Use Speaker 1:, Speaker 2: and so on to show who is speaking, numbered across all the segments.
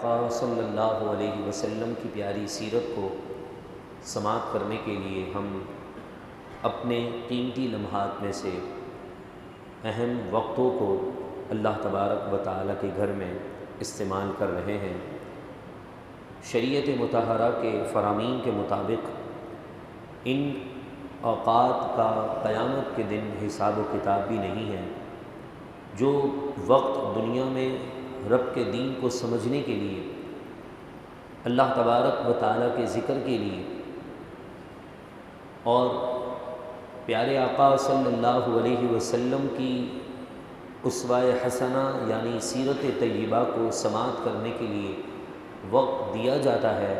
Speaker 1: آقا صلی اللہ علیہ وسلم کی پیاری سیرت کو سماعت کرنے کے لیے ہم اپنے قیمتی لمحات میں سے اہم وقتوں کو اللہ تبارک و تعالیٰ کے گھر میں استعمال کر رہے ہیں۔ شریعت مطہرہ کے فرامین کے مطابق ان اوقات کا قیامت کے دن حساب و کتاب بھی نہیں ہے۔ جو وقت دنیا میں رب کے دین کو سمجھنے کے لیے، اللہ تبارک و تعالیٰ کے ذکر کے لیے اور پیارے آقا صلی اللہ علیہ وسلم کی اسوہ حسنہ یعنی سیرت طیبہ کو سماعت کرنے کے لیے وقت دیا جاتا ہے،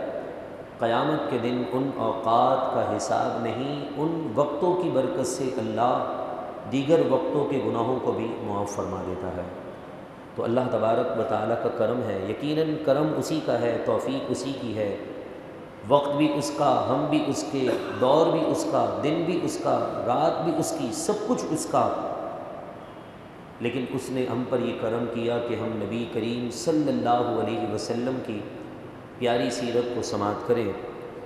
Speaker 1: قیامت کے دن ان اوقات کا حساب نہیں، ان وقتوں کی برکت سے اللہ دیگر وقتوں کے گناہوں کو بھی معاف فرما دیتا ہے۔ تو اللہ تبارک و تعالیٰ کا کرم ہے، یقیناً کرم اسی کا ہے، توفیق اسی کی ہے، وقت بھی اس کا، ہم بھی اس کے، دور بھی اس کا، دن بھی اس کا، رات بھی اس کی، سب کچھ اس کا۔ لیکن اس نے ہم پر یہ کرم کیا کہ ہم نبی کریم صلی اللہ علیہ وسلم کی پیاری سیرت کو سماعت کریں۔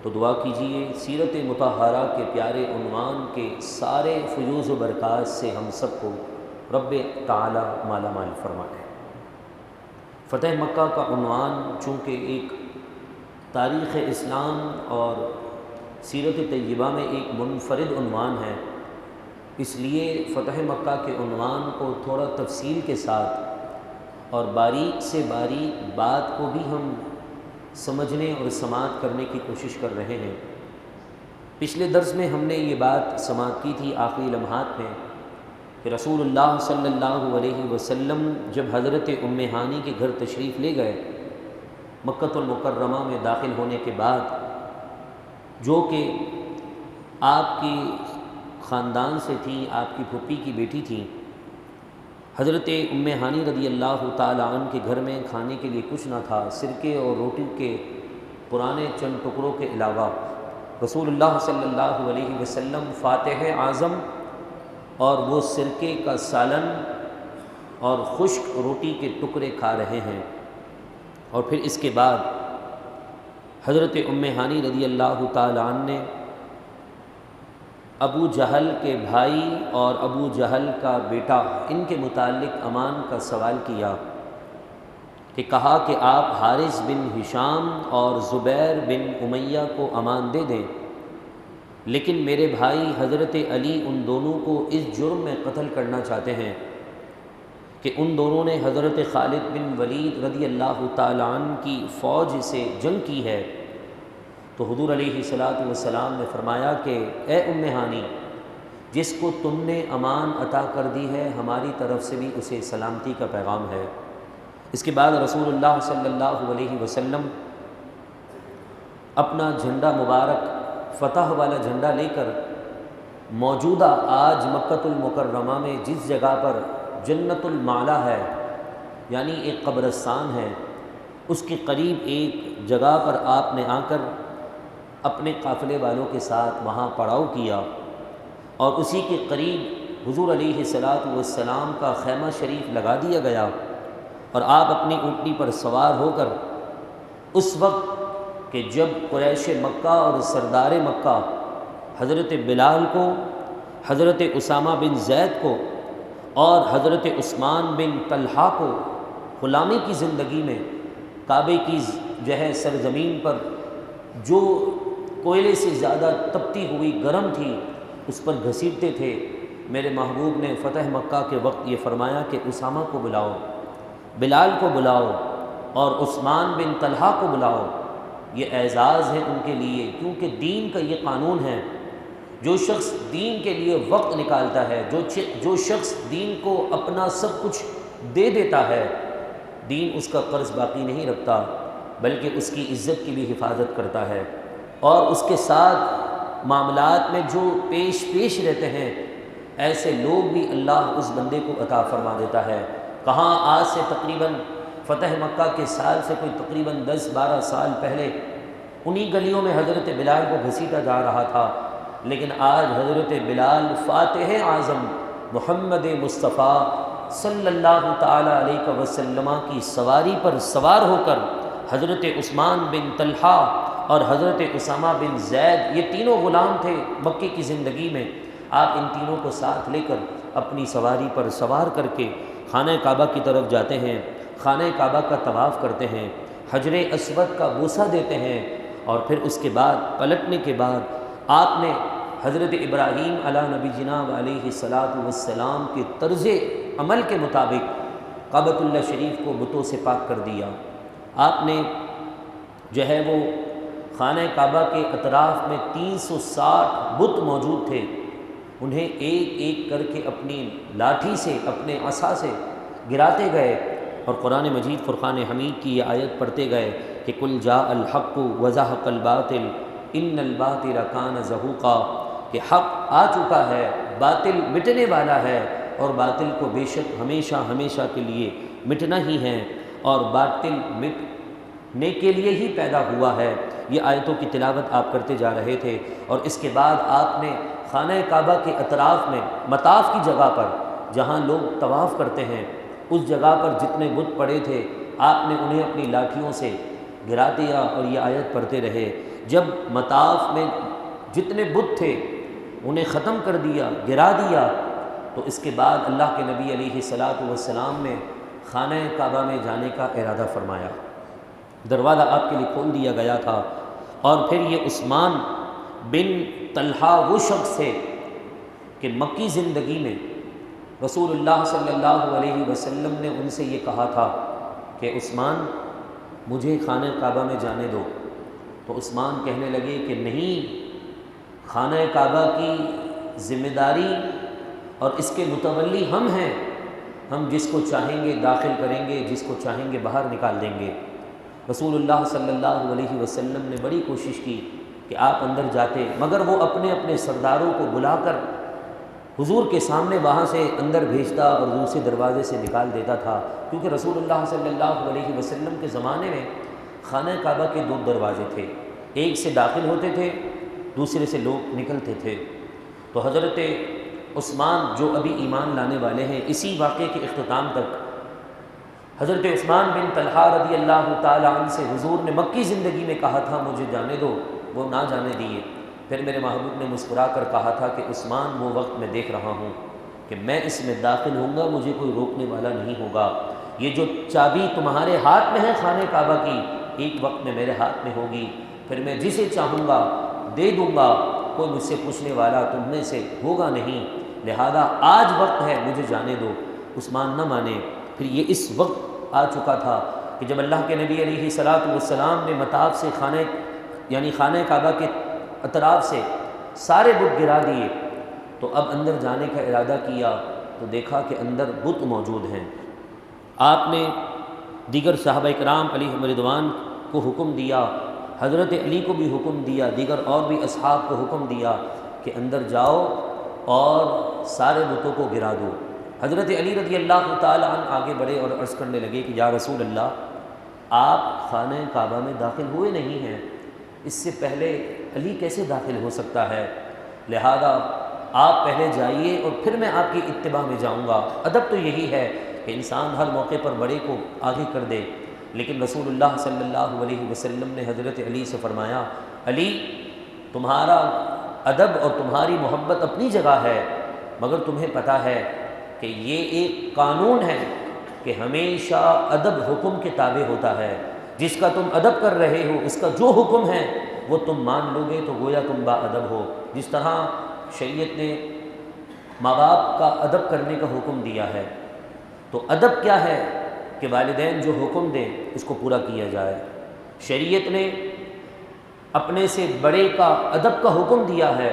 Speaker 1: تو دعا کیجئے سیرت مطہرہ کے پیارے عنوان کے سارے فیوز و برکات سے ہم سب کو رب تعالی مالا مال فرمائے۔ فتح مکہ کا عنوان چونکہ ایک تاریخ اسلام اور سیرت طیبہ میں ایک منفرد عنوان ہے، اس لیے فتح مکہ کے عنوان کو تھوڑا تفصیل کے ساتھ اور باریک سے باریک بات کو بھی ہم سمجھنے اور سماعت کرنے کی کوشش کر رہے ہیں۔ پچھلے درس میں ہم نے یہ بات سماعت کی تھی آخری لمحات میں کہ رسول اللہ صلی اللہ علیہ وسلم جب حضرت ام ہانی کے گھر تشریف لے گئے، مکہ المکرمہ میں داخل ہونے کے بعد، جو کہ آپ کی خاندان سے تھی، آپ کی پھوپھی کی بیٹی تھیں، حضرت ام ہانی رضی اللہ تعالیٰ عنہ کے گھر میں کھانے کے لیے کچھ نہ تھا، سرکے اور روٹی کے پرانے چند ٹکڑوں کے علاوہ رسول اللہ صلی اللہ علیہ وسلم فاتح اعظم اور وہ سرکے کا سالن اور خشک روٹی کے ٹکڑے کھا رہے ہیں۔ اور پھر اس کے بعد حضرت ام ہانی رضی اللہ تعالیٰ عنہ نے ابو جہل کے بھائی اور ابو جہل کا بیٹا ان کے متعلق امان کا سوال کیا کہ کہا کہ آپ حارث بن ہشام اور زبیر بن امیہ کو امان دے دیں، لیکن میرے بھائی حضرت علی ان دونوں کو اس جرم میں قتل کرنا چاہتے ہیں کہ ان دونوں نے حضرت خالد بن ولید رضی اللہ تعالیٰ عنہ کی فوج سے جنگ کی ہے۔ تو حضور علیہ الصلاۃ والسلام نے فرمایا کہ اے ام ہانی، جس کو تم نے امان عطا کر دی ہے ہماری طرف سے بھی اسے سلامتی کا پیغام ہے۔ اس کے بعد رسول اللہ صلی اللہ علیہ وسلم اپنا جھنڈا مبارک، فتح والا جھنڈا لے کر موجودہ آج مکہ المکرمہ میں جس جگہ پر جنت المعلا ہے، یعنی ایک قبرستان ہے، اس کے قریب ایک جگہ پر آپ نے آ کر اپنے قافلے والوں کے ساتھ وہاں پڑاؤ کیا، اور اسی کے قریب حضور علیہ الصلاۃ والسلام کا خیمہ شریف لگا دیا گیا، اور آپ اپنی اونٹنی پر سوار ہو کر اس وقت کہ جب قریش مکہ اور سردار مکہ حضرت بلال کو، حضرت اسامہ بن زید کو اور حضرت عثمان بن طلحہ کو غلامی کی زندگی میں کعبے کی سرزمین پر جو کوئلے سے زیادہ تپتی ہوئی گرم تھی اس پر گھسیٹتے تھے، میرے محبوب نے فتح مکہ کے وقت یہ فرمایا کہ اسامہ کو بلاؤ، بلال کو بلاؤ اور عثمان بن طلحہ کو بلاؤ۔ یہ اعزاز ہے ان کے لیے، کیونکہ دین کا یہ قانون ہے، جو شخص دین کے لیے وقت نکالتا ہے، جو شخص دین کو اپنا سب کچھ دے دیتا ہے، دین اس کا قرض باقی نہیں رکھتا بلکہ اس کی عزت کی بھی حفاظت کرتا ہے، اور اس کے ساتھ معاملات میں جو پیش رہتے ہیں، ایسے لوگ بھی اللہ اس بندے کو عطا فرما دیتا ہے۔ کہاں آج سے تقریباً فتح مکہ کے سال سے کوئی تقریباً 10-12 سال پہلے انہی گلیوں میں حضرت بلال کو گھسیٹا جا رہا تھا، لیکن آج حضرت بلال فاتح اعظم محمد مصطفیٰ صلی اللہ تعالیٰ علیہ وسلم کی سواری پر سوار ہو کر حضرت عثمان بن طلحہ اور حضرت اسامہ بن زید، یہ تینوں غلام تھے مکی کی زندگی میں۔ آپ ان تینوں کو ساتھ لے کر اپنی سواری پر سوار کر کے خانہ کعبہ کی طرف جاتے ہیں، خانہ کعبہ کا طواف کرتے ہیں، حجر اسود کا بوسہ دیتے ہیں، اور پھر اس کے بعد پلٹنے کے بعد آپ نے حضرت ابراہیم علیہ نبی جناب علیہ الصلاۃ والسلام کے طرز عمل کے مطابق کعبۃ اللہ شریف کو بتوں سے پاک کر دیا۔ آپ نے جو ہے وہ خانہ کعبہ کے اطراف میں 360 بت موجود تھے، انہیں ایک ایک کر کے اپنی لاٹھی سے، اپنے عصا سے گراتے گئے، اور قرآن مجید فرقان حمید کی یہ آیت پڑھتے گئے کہ قل جاء الحق وزہق الباطل ان الباطل کان زہوقا، کہ حق آ چکا ہے، باطل مٹنے والا ہے، اور باطل کو بے شک ہمیشہ ہمیشہ کے لیے مٹنا ہی ہے، اور باطل مٹنے کے لیے ہی پیدا ہوا ہے۔ یہ آیتوں کی تلاوت آپ کرتے جا رہے تھے، اور اس کے بعد آپ نے خانہ کعبہ کے اطراف میں مطاف کی جگہ پر جہاں لوگ طواف کرتے ہیں، اس جگہ پر جتنے بت پڑے تھے آپ نے انہیں اپنی لاٹھیوں سے گرا دیا، اور یہ آیت پڑھتے رہے۔ جب مطاف میں جتنے بت تھے انہیں ختم کر دیا، گرا دیا، تو اس کے بعد اللہ کے نبی علیہ الصلاۃ والسلام نے خانہ کعبہ میں جانے کا ارادہ فرمایا۔ دروازہ آپ کے لیے کھول دیا گیا تھا، اور پھر یہ عثمان بن طلحہ وہ شخص تھے کہ مکی زندگی میں رسول اللہ صلی اللہ علیہ وسلم نے ان سے یہ کہا تھا کہ عثمان مجھے خانہ کعبہ میں جانے دو، تو عثمان کہنے لگے کہ نہیں، خانہ کعبہ کی ذمہ داری اور اس کے متولی ہم ہیں، ہم جس کو چاہیں گے داخل کریں گے، جس کو چاہیں گے باہر نکال دیں گے۔ رسول اللہ صلی اللہ علیہ وسلم نے بڑی کوشش کی کہ آپ اندر جاتے، مگر وہ اپنے اپنے سرداروں کو بلا کر حضور کے سامنے وہاں سے اندر بھیجتا اور دوسرے دروازے سے نکال دیتا تھا، کیونکہ رسول اللہ صلی اللہ علیہ وسلم کے زمانے میں خانہ کعبہ کے 2 دروازے تھے، ایک سے داخل ہوتے تھے، دوسرے سے لوگ نکلتے تھے۔ تو حضرت عثمان جو ابھی ایمان لانے والے ہیں، اسی واقعے کے اختتام تک حضرت عثمان بن طلحہ رضی اللہ تعالی عنہ سے حضور نے مکی زندگی میں کہا تھا مجھے جانے دو، وہ نہ جانے دیے۔ پھر میرے محبوب نے مسکرا کر کہا تھا کہ عثمان وہ وقت میں دیکھ رہا ہوں کہ میں اس میں داخل ہوں گا، مجھے کوئی روکنے والا نہیں ہوگا، یہ جو چابی تمہارے ہاتھ میں ہے خانہ کعبہ کی، ایک وقت میں میرے ہاتھ میں ہوگی، پھر میں جسے چاہوں گا دے دوں گا، کوئی مجھ سے پوچھنے والا تم میں سے ہوگا نہیں، لہذا آج وقت ہے، مجھے جانے دو۔ عثمان نہ مانے۔ پھر یہ اس وقت آ چکا تھا کہ جب اللہ کے نبی علیہ الصلاۃ والسلام نے مطاف سے خانہ کعبہ کے اطراف سے سارے بت گرا دیے، تو اب اندر جانے کا ارادہ کیا تو دیکھا کہ اندر بت موجود ہیں۔ آپ نے دیگر صحابہ کرام علیہم رضوان کو حکم دیا، حضرت علی کو بھی حکم دیا، دیگر اور بھی اصحاب کو حکم دیا کہ اندر جاؤ اور سارے بتوں کو گرا دو۔ حضرت علی رضی اللہ تعالی عنہ آگے بڑھے اور عرض کرنے لگے کہ یا رسول اللہ، آپ خانہ کعبہ میں داخل ہوئے نہیں ہیں، اس سے پہلے علی کیسے داخل ہو سکتا ہے، لہذا آپ پہلے جائیے اور پھر میں آپ کی اتباع میں جاؤں گا۔ ادب تو یہی ہے کہ انسان ہر موقع پر بڑے کو آگے کر دے، لیکن رسول اللہ صلی اللہ علیہ وسلم نے حضرت علی سے فرمایا، علی تمہارا ادب اور تمہاری محبت اپنی جگہ ہے، مگر تمہیں پتہ ہے کہ یہ ایک قانون ہے کہ ہمیشہ ادب حکم کے تابع ہوتا ہے، جس کا تم ادب کر رہے ہو اس کا جو حکم ہے وہ تم مان لو گے تو گویا تم با ادب ہو۔ جس طرح شریعت نے ماں باپ کا ادب کرنے کا حکم دیا ہے، تو ادب کیا ہے کہ والدین جو حکم دیں اس کو پورا کیا جائے۔ شریعت نے اپنے سے بڑے کا ادب کا حکم دیا ہے۔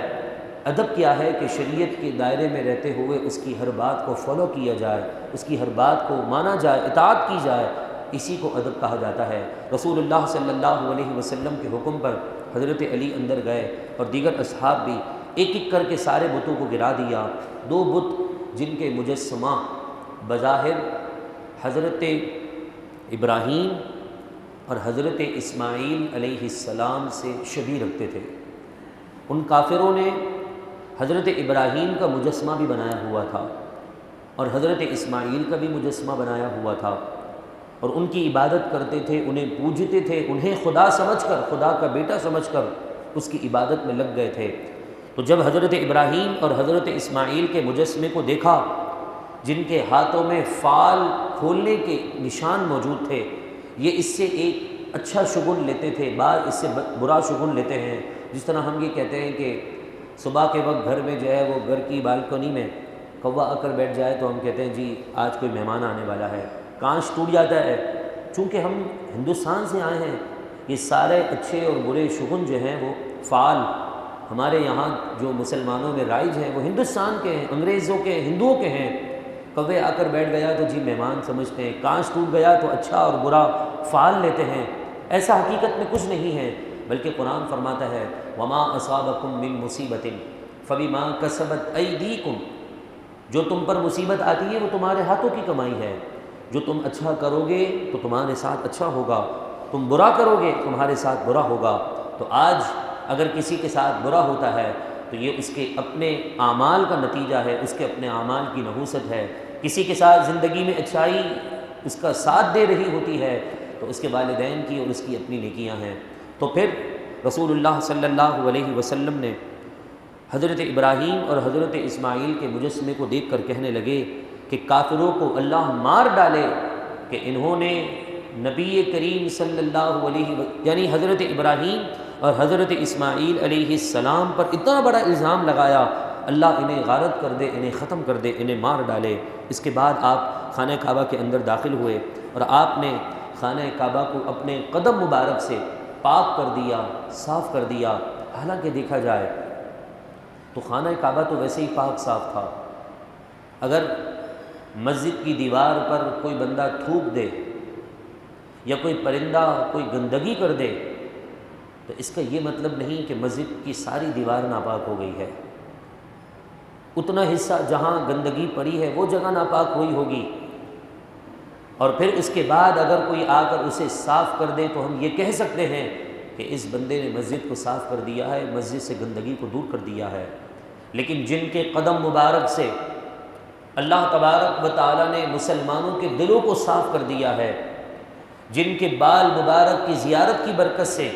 Speaker 1: ادب کیا ہے کہ شریعت کے دائرے میں رہتے ہوئے اس کی ہر بات کو فالو کیا جائے، اس کی ہر بات کو مانا جائے، اطاعت کی جائے، اسی کو ادب کہا جاتا ہے۔ رسول اللہ صلی اللہ علیہ وسلم کے حکم پر حضرت علی اندر گئے اور دیگر اصحاب بھی ایک ایک کر کے سارے بتوں کو گرا دیا۔ 2 بت جن کے مجسمہ بظاہر حضرت ابراہیم اور حضرت اسماعیل علیہ السلام سے شبیہ رکھتے تھے، ان کافروں نے حضرت ابراہیم کا مجسمہ بھی بنایا ہوا تھا اور حضرت اسماعیل کا بھی مجسمہ بنایا ہوا تھا، اور ان کی عبادت کرتے تھے، انہیں پوجتے تھے، انہیں خدا سمجھ کر، خدا کا بیٹا سمجھ کر اس کی عبادت میں لگ گئے تھے۔ تو جب حضرت ابراہیم اور حضرت اسماعیل کے مجسمے کو دیکھا جن کے ہاتھوں میں فال کھولنے کے نشان موجود تھے، یہ اس سے ایک اچھا شگن لیتے تھے، بعض اس سے برا شگن لیتے ہیں۔ جس طرح ہم یہ کہتے ہیں کہ صبح کے وقت گھر میں جو ہے وہ گھر کی بالکنی میں کوا آ کر بیٹھ جائے تو ہم کہتے ہیں جی آج کوئی مہمان آنے والا ہے، کانچ ٹوٹ جاتا ہے۔ چونکہ ہم ہندوستان سے آئے ہیں، یہ سارے اچھے اور برے شگن جو ہیں وہ فعال ہمارے یہاں جو مسلمانوں میں رائج ہیں وہ ہندوستان کے ہیں، انگریزوں کے، ہندوؤں کے ہیں۔ کوے آ کر بیٹھ گیا تو جی مہمان سمجھتے ہیں، کانچ ٹوٹ گیا تو اچھا اور برا فعال لیتے ہیں۔ ایسا حقیقت میں کچھ نہیں ہے، بلکہ قرآن فرماتا ہے وما اصابکم من مصیبت فبما کسبت ایدیکم، جو تم پر مصیبت آتی ہے وہ تمہارے ہاتھوں کی کمائی ہے۔ جو تم اچھا کرو گے تو تمہارے ساتھ اچھا ہوگا، تم برا کرو گے تمہارے ساتھ برا ہوگا۔ تو آج اگر کسی کے ساتھ برا ہوتا ہے تو یہ اس کے اپنے اعمال کا نتیجہ ہے، اس کے اپنے اعمال کی نحوست ہے۔ کسی کے ساتھ زندگی میں اچھائی اس کا ساتھ دے رہی ہوتی ہے تو اس کے والدین کی اور اس کی اپنی نیکیاں ہیں۔ تو پھر رسول اللہ صلی اللہ علیہ وسلم نے حضرت ابراہیم اور حضرت اسماعیل کے مجسمے کو دیکھ کر کہنے لگے کہ کافروں کو اللہ مار ڈالے کہ انہوں نے نبی کریم صلی اللہ علیہ یعنی حضرت ابراہیم اور حضرت اسماعیل علیہ السلام پر اتنا بڑا الزام لگایا، اللہ انہیں غارت کر دے، انہیں ختم کر دے، انہیں مار ڈالے۔ اس کے بعد آپ خانہ کعبہ کے اندر داخل ہوئے اور آپ نے خانہ کعبہ کو اپنے قدم مبارک سے پاک کر دیا، صاف کر دیا۔ حالانکہ دیکھا جائے تو خانہ کعبہ تو ویسے ہی پاک صاف تھا، اگر مسجد کی دیوار پر کوئی بندہ تھوک دے یا کوئی پرندہ کوئی گندگی کر دے تو اس کا یہ مطلب نہیں کہ مسجد کی ساری دیوار ناپاک ہو گئی ہے۔ اتنا حصہ جہاں گندگی پڑی ہے وہ جگہ ناپاک ہوئی ہوگی، اور پھر اس کے بعد اگر کوئی آ کر اسے صاف کر دے تو ہم یہ کہہ سکتے ہیں کہ اس بندے نے مسجد کو صاف کر دیا ہے، مسجد سے گندگی کو دور کر دیا ہے۔ لیکن جن کے قدم مبارک سے اللہ تبارک و تعالیٰ نے مسلمانوں کے دلوں کو صاف کر دیا ہے، جن کے بال مبارک کی زیارت کی برکت سے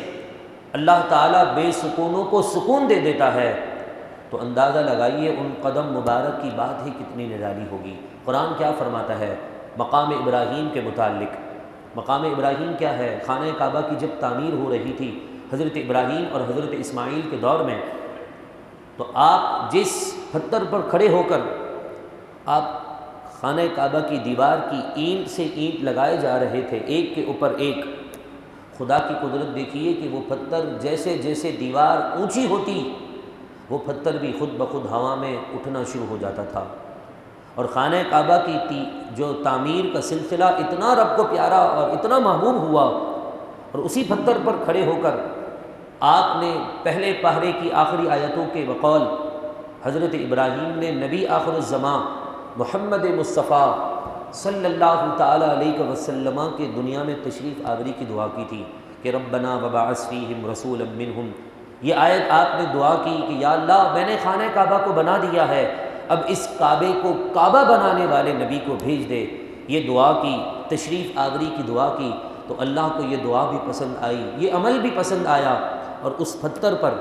Speaker 1: اللہ تعالیٰ بے سکونوں کو سکون دے دیتا ہے، تو اندازہ لگائیے ان قدم مبارک کی بات ہی کتنی نرالی ہوگی۔ قرآن کیا فرماتا ہے مقام ابراہیم کے متعلق؟ مقام ابراہیم کیا ہے؟ خانہ کعبہ کی جب تعمیر ہو رہی تھی حضرت ابراہیم اور حضرت اسماعیل کے دور میں، تو آپ جس پتھر پر کھڑے ہو کر آپ خانہ کعبہ کی دیوار کی اینٹ سے اینٹ لگائے جا رہے تھے، ایک کے اوپر ایک، خدا کی قدرت دیکھیے کہ وہ پتھر جیسے جیسے دیوار اونچی ہوتی وہ پتھر بھی خود بخود ہوا میں اٹھنا شروع ہو جاتا تھا۔ اور خانہ کعبہ کی جو تعمیر کا سلسلہ اتنا رب کو پیارا اور اتنا محبوب ہوا، اور اسی پتھر پر کھڑے ہو کر آپ نے پہلے پہرے کی آخری آیتوں کے بقول حضرت ابراہیم نے نبی آخر الزماں محمد مصطفیٰ صلی اللہ تعالیٰ علیہ وسلم کے دنیا میں تشریف آوری کی دعا کی تھی کہ ربنا وبعث فیہم رسولا منہم۔ یہ آیت آپ نے دعا کی کہ یا اللہ میں نے خانہ کعبہ کو بنا دیا ہے، اب اس کعبے کو کعبہ بنانے والے نبی کو بھیج دے۔ یہ دعا کی، تشریف آوری کی دعا کی، تو اللہ کو یہ دعا بھی پسند آئی، یہ عمل بھی پسند آیا، اور اس پتھر پر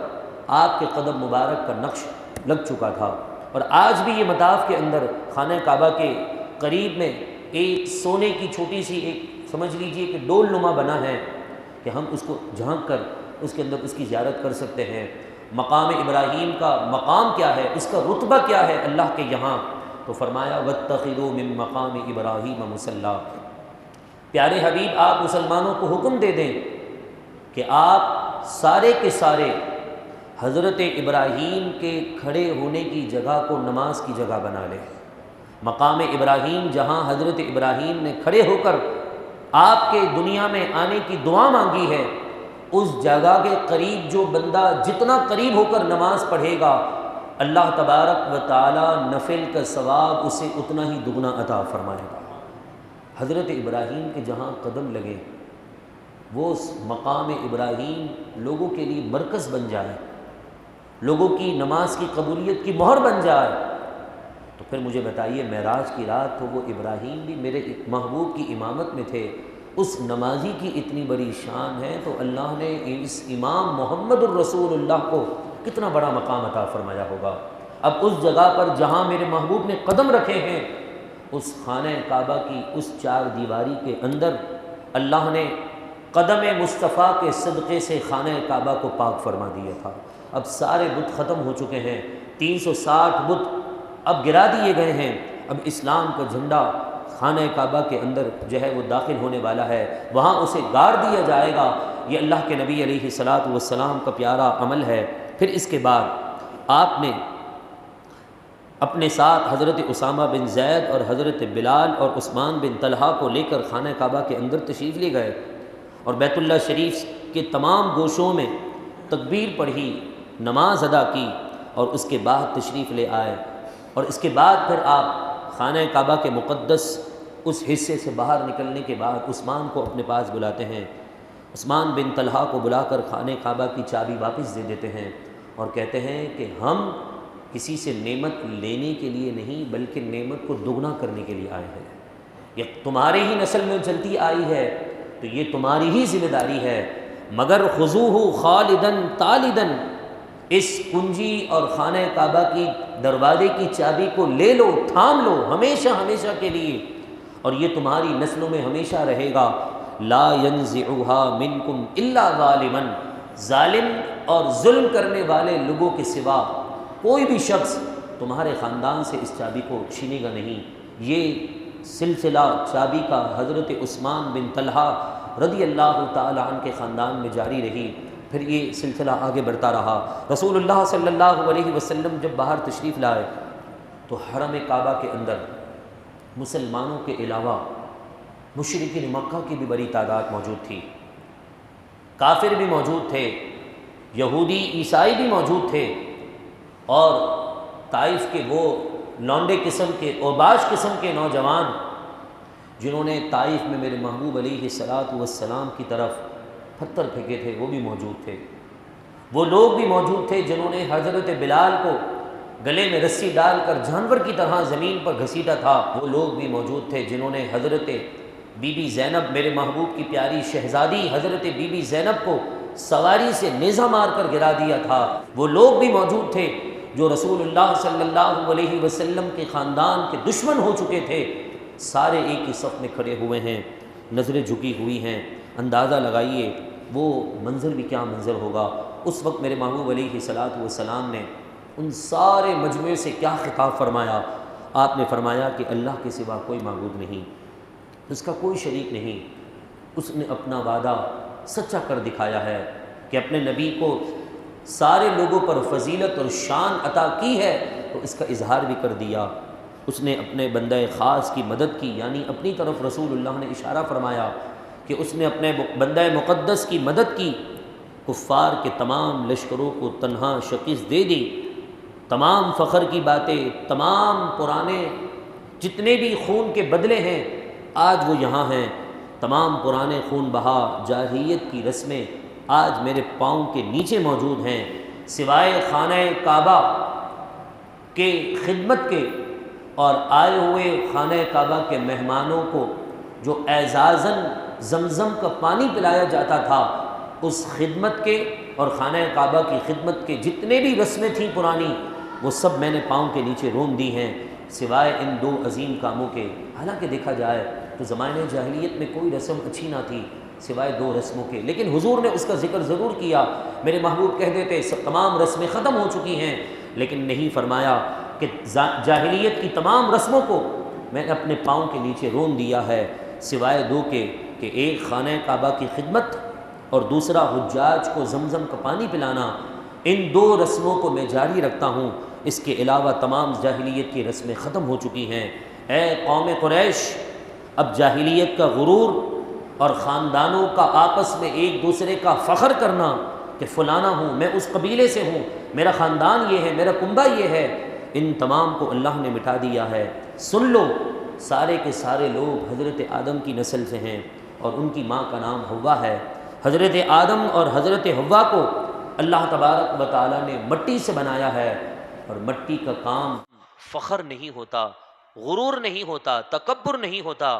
Speaker 1: آپ کے قدم مبارک کا نقش لگ چکا تھا۔ اور آج بھی یہ مطاف کے اندر خانہ کعبہ کے قریب میں ایک سونے کی چھوٹی سی ایک سمجھ لیجئے کہ ڈول نما بنا ہے کہ ہم اس کو جھانک کر اس کے اندر اس کی زیارت کر سکتے ہیں۔ مقام ابراہیم کا مقام کیا ہے، اس کا رتبہ کیا ہے اللہ کے یہاں؟ تو فرمایا واتخذوا من مقام ابراہیم مصلی۔ پیارے حبیب آپ مسلمانوں کو حکم دے دیں کہ آپ سارے کے سارے حضرت ابراہیم کے کھڑے ہونے کی جگہ کو نماز کی جگہ بنا لیں۔ مقام ابراہیم جہاں حضرت ابراہیم نے کھڑے ہو کر آپ کے دنیا میں آنے کی دعا مانگی ہے، اس جگہ کے قریب جو بندہ جتنا قریب ہو کر نماز پڑھے گا اللہ تبارک و تعالی نفل کا ثواب اسے اتنا ہی دگنا عطا فرمائے گا۔ حضرت ابراہیم کے جہاں قدم لگے وہ مقام ابراہیم لوگوں کے لیے مرکز بن جائے، لوگوں کی نماز کی قبولیت کی مہر بن جائے، تو پھر مجھے بتائیے معراج کی رات تو وہ ابراہیم بھی میرے محبوب کی امامت میں تھے، اس نمازی کی اتنی بڑی شان ہے تو اللہ نے اس امام محمد الرسول اللہ کو کتنا بڑا مقام عطا فرمایا ہوگا۔ اب اس جگہ پر جہاں میرے محبوب نے قدم رکھے ہیں، اس خانہ کعبہ کی اس چار دیواری کے اندر اللہ نے قدم مصطفیٰ کے صدقے سے خانہ کعبہ کو پاک فرما دیا تھا۔ اب سارے بت ختم ہو چکے ہیں، 360 بت اب گرا دیے گئے ہیں۔ اب اسلام کا جھنڈا خانہ کعبہ کے اندر جو ہے وہ داخل ہونے والا ہے، وہاں اسے گاڑ دیا جائے گا۔ یہ اللہ کے نبی علیہ الصلاۃ والسلام کا پیارا عمل ہے۔ پھر اس کے بعد آپ نے اپنے ساتھ حضرت اسامہ بن زید اور حضرت بلال اور عثمان بن طلحہ کو لے کر خانہ کعبہ کے اندر تشریف لے گئے اور بیت اللہ شریف کے تمام گوشوں میں تکبیر پڑھی، نماز ادا کی اور اس کے بعد تشریف لے آئے۔ اور اس کے بعد پھر آپ خانہ کعبہ کے مقدس اس حصے سے باہر نکلنے کے بعد عثمان کو اپنے پاس بلاتے ہیں۔ عثمان بن طلحہ کو بلا کر خانہ کعبہ کی چابی واپس دے دیتے ہیں اور کہتے ہیں کہ ہم کسی سے نعمت لینے کے لیے نہیں بلکہ نعمت کو دگنا کرنے کے لیے آئے ہیں۔ یہ تمہارے ہی نسل میں چلتی آئی ہے تو یہ تمہاری ہی ذمہ داری ہے، مگر خذوہ خالداً طالداً، اس کنجی اور خانہ کعبہ کی دروازے کی چابی کو لے لو، تھام لو ہمیشہ ہمیشہ کے لیے، اور یہ تمہاری نسلوں میں ہمیشہ رہے گا۔ لا ينزعها منکم الا ظالما، ظالم اور ظلم کرنے والے لوگوں کے سوا کوئی بھی شخص تمہارے خاندان سے اس چابی کو چھینے گا نہیں۔ یہ سلسلہ چابی کا حضرت عثمان بن طلحہ رضی اللہ تعالی عنہ کے خاندان میں جاری رہی۔ پھر یہ سلسلہ آگے بڑھتا رہا۔ رسول اللہ صلی اللہ علیہ وسلم جب باہر تشریف لائے تو حرم کعبہ کے اندر مسلمانوں کے علاوہ مشرکین مکہ کی بھی بڑی تعداد موجود تھی، کافر بھی موجود تھے، یہودی عیسائی بھی موجود تھے، اور طائف کے وہ لونڈے قسم کے اوباش قسم کے نوجوان جنہوں نے طائف میں میرے محبوب علیہ الصلاۃ والسلام کی طرف پتھر پھینکے تھے وہ بھی موجود تھے۔ وہ لوگ بھی موجود تھے جنہوں نے حضرت بلال کو گلے میں رسی ڈال کر جانور کی طرح زمین پر گھسیٹا تھا۔ وہ لوگ بھی موجود تھے جنہوں نے حضرت بی بی زینب، میرے محبوب کی پیاری شہزادی حضرت بی بی زینب کو سواری سے نیزہ مار کر گرا دیا تھا۔ وہ لوگ بھی موجود تھے جو رسول اللہ صلی اللہ علیہ وسلم کے خاندان کے دشمن ہو چکے تھے، سارے ایک ہی صف میں کھڑے ہوئے ہیں، نظریں جھکی ہوئی ہیں۔ اندازہ لگائیے وہ منظر بھی کیا منظر ہوگا۔ اس وقت میرے محبوب علیہ الصلاۃ والسلام نے ان سارے مجموعے سے کیا خطاب فرمایا؟ آپ نے فرمایا کہ اللہ کے سوا کوئی معبود نہیں، اس کا کوئی شریک نہیں۔ اس نے اپنا وعدہ سچا کر دکھایا ہے کہ اپنے نبی کو سارے لوگوں پر فضیلت اور شان عطا کی ہے تو اس کا اظہار بھی کر دیا۔ اس نے اپنے بندہ خاص کی مدد کی، یعنی اپنی طرف رسول اللہ نے اشارہ فرمایا کہ اس نے اپنے بندہ مقدس کی مدد کی، کفار کے تمام لشکروں کو تنہا شکست دے دی۔ تمام فخر کی باتیں، تمام پرانے جتنے بھی خون کے بدلے ہیں آج وہ یہاں ہیں، تمام پرانے خون بہا جاہلیت کی رسمیں آج میرے پاؤں کے نیچے موجود ہیں، سوائے خانہ کعبہ کے خدمت کے اور آئے ہوئے خانہ کعبہ کے مہمانوں کو جو اعزازاً زمزم کا پانی پلایا جاتا تھا، اس خدمت کے اور خانہ کعبہ کی خدمت کے جتنے بھی رسمیں تھیں پرانی وہ سب میں نے پاؤں کے نیچے روم دی ہیں، سوائے ان دو عظیم کاموں کے۔ حالانکہ دیکھا جائے تو زمانے جاہلیت میں کوئی رسم اچھی نہ تھی سوائے دو رسموں کے، لیکن حضور نے اس کا ذکر ضرور کیا۔ میرے محبوب کہہ دیتے سب تمام رسمیں ختم ہو چکی ہیں، لیکن نہیں فرمایا کہ جاہلیت کی تمام رسموں کو میں نے اپنے پاؤں کے نیچے رون دیا ہے، سوائے دو کے کہ ایک خانہ کعبہ کی خدمت اور دوسرا حجاج کو زمزم کا پانی پلانا۔ ان دو رسموں کو میں جاری رکھتا ہوں، اس کے علاوہ تمام جاہلیت کی رسمیں ختم ہو چکی ہیں۔ اے قوم قریش، اب جاہلیت کا غرور اور خاندانوں کا آپس میں ایک دوسرے کا فخر کرنا کہ فلانا ہوں، میں اس قبیلے سے ہوں، میرا خاندان یہ ہے، میرا کنبہ یہ ہے، ان تمام کو اللہ نے مٹا دیا ہے۔ سن لو، سارے کے سارے لوگ حضرت آدم کی نسل سے ہیں اور ان کی ماں کا نام حوا ہے۔ حضرت آدم اور حضرت حوا کو اللہ تبارک و تعالیٰ نے مٹی سے بنایا ہے، اور مٹی کا کام فخر نہیں ہوتا، غرور نہیں ہوتا، تکبر نہیں ہوتا،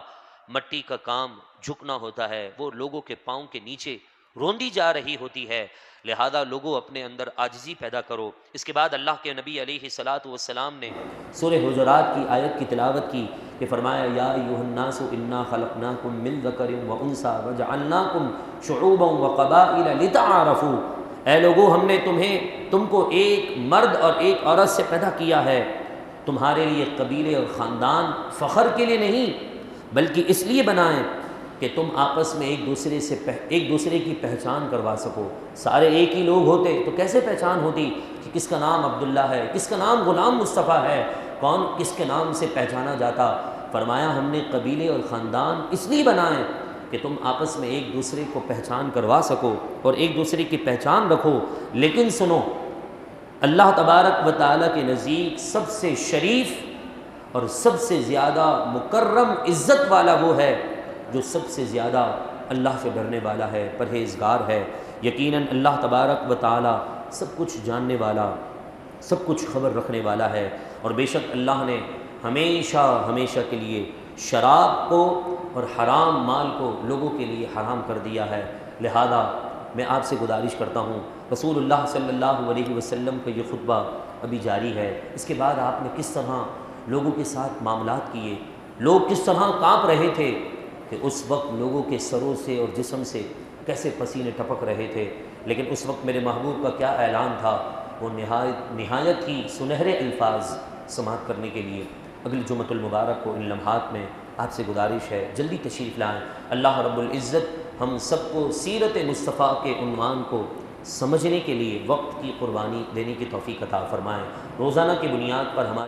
Speaker 1: مٹی کا کام جھکنا ہوتا ہے، وہ لوگوں کے پاؤں کے نیچے روندی جا رہی ہوتی ہے، لہذا لوگوں اپنے اندر عاجزی پیدا کرو۔ اس کے بعد اللہ کے نبی علیہ الصلاۃ والسلام نے سورہ حجرات کی آیت کی تلاوت کی کہ فرمایا یا ایھا الناس انا خلقناکم من ذکر وانثی وجعلناکم شعوبا وقبائل لتعارفوا، اے لوگو ہم نے تم کو ایک مرد اور ایک عورت سے پیدا کیا ہے، تمہارے لیے قبیلے اور خاندان فخر کے لیے نہیں بلکہ اس لیے بنائیں کہ تم آپس میں ایک دوسرے کی پہچان کروا سکو۔ سارے ایک ہی لوگ ہوتے تو کیسے پہچان ہوتی کہ کس کا نام عبداللہ ہے، کس کا نام غلام مصطفیٰ ہے، کون کس کے نام سے پہچانا جاتا۔ فرمایا ہم نے قبیلے اور خاندان اس لیے بنائے کہ تم آپس میں ایک دوسرے کو پہچان کروا سکو اور ایک دوسرے کی پہچان رکھو۔ لیکن سنو، اللہ تبارک و تعالیٰ کے نزدیک سب سے شریف اور سب سے زیادہ مکرم عزت والا وہ ہے جو سب سے زیادہ اللہ سے ڈرنے والا ہے، پرہیزگار ہے۔ یقیناً اللہ تبارک و تعالیٰ سب کچھ جاننے والا، سب کچھ خبر رکھنے والا ہے، اور بے شک اللہ نے ہمیشہ کے لیے شراب کو اور حرام مال کو لوگوں کے لیے حرام کر دیا ہے۔ لہذا میں آپ سے گزارش کرتا ہوں، رسول اللہ صلی اللہ علیہ وسلم کا یہ خطبہ ابھی جاری ہے، اس کے بعد آپ نے کس طرح لوگوں کے ساتھ معاملات کیے، لوگ کس طرح کانپ رہے تھے کہ اس وقت لوگوں کے سروں سے اور جسم سے کیسے پسینے ٹپک رہے تھے، لیکن اس وقت میرے محبوب کا کیا اعلان تھا، وہ نہایت ہی سنہرے الفاظ سماعت کرنے کے لیے اگلی جمعۃ المبارک کو ان لمحات میں آپ سے گزارش ہے جلدی تشریف لائیں۔ اللہ رب العزت ہم سب کو سیرت مصطفیٰ کے عنوان کو سمجھنے کے لیے وقت کی قربانی دینے کی توفیق عطا فرمائیں۔ روزانہ کی بنیاد پر ہمارے